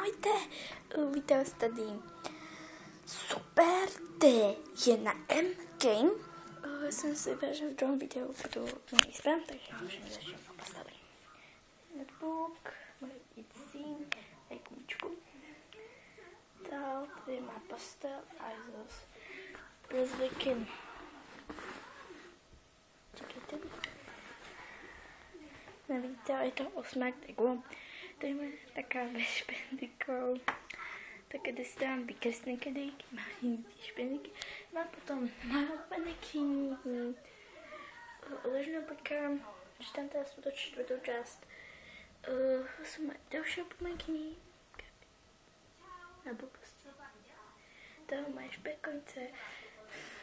Ahojte, vítám vás tady Super D1M Game. Jsem si vybrala, že v druhém videu budu nejsprávám, takže můžeme začít postavit notebook, může být sín, kůčku. Dál tady má postel a zase rozliky. Čekajte. Nevidíte, ale je to 8 tegu. Tady má taká ve špendikou. Tak když si dám vykresný kedejky, má špendiky. Má potom malou špendiky, ležnou počkám, že tam teda jsou to čtvrtou část. Jsou mají další pomenkyní. Nebo prostě. Tady mají špekoňce.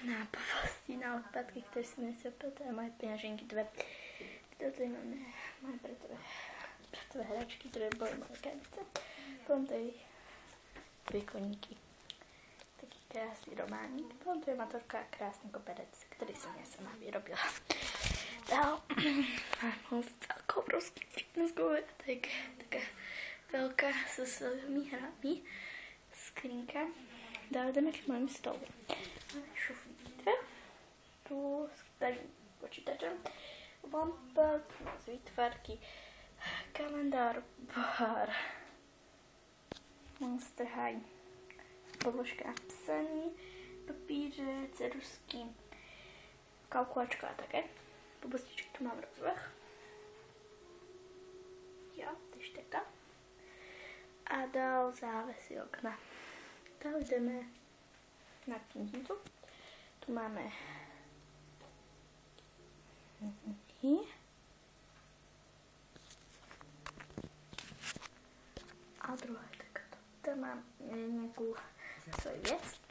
Na pavosti, na odpadky, které si nesypal, tady mají peněženky dvě. Tady máme pro tvé hračky, které byly moje kanice. Potom tady dvě koníky. Taký krásný románík. Potom tady je motorka a krásný koberec, který jsem já sama vyrobila. Dál mám velkou obrovský fitnesskou, taká velká se svými hrami skrinka. Dál jdeme k mému stolu. Máme šuflík, tu s tady počítačem, lampa, z výtvarky, kalendár, bar, Monster High, podložka psaní, papíře, cerusky, kalkulačka a také. Po postiček tu mám rozvrh. Jo, tyž teka. A dál závesy okna. Dál jdeme na knižnicu. Tu máme a druhé takto. Tam mám nějakou svoji věc.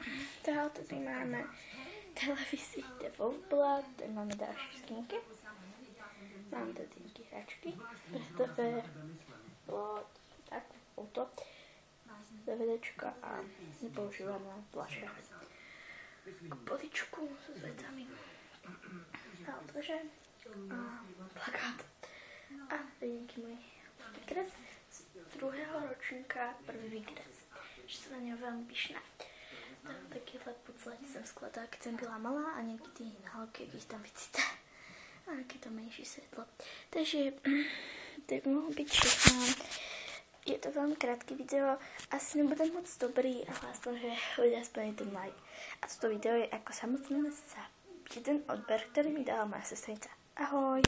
Dál tady máme televizi Devolblad, tady máme další skrinky. Mám tady hračky, protože bylo tak auto, DVDčka a nepoužívané plače. Poličku s věcami. Dál takže plakát. A vidíte můj výkres z druhého ročníka, první výkres. Že jsem na něj velmi pyšná. Takýhle pucle jsem skladala, když jsem byla malá a nějaký ty nálky, jakých tam vidíte. A nějaké to menší světlo. Takže to by mohlo být všechno. Je to velmi krátký video, asi nebude moc dobrý, ale aspoň, že hodí aspoň ten like. A toto video je jako samotné za jeden odber, který mi dala moja sestrica. Ahoj!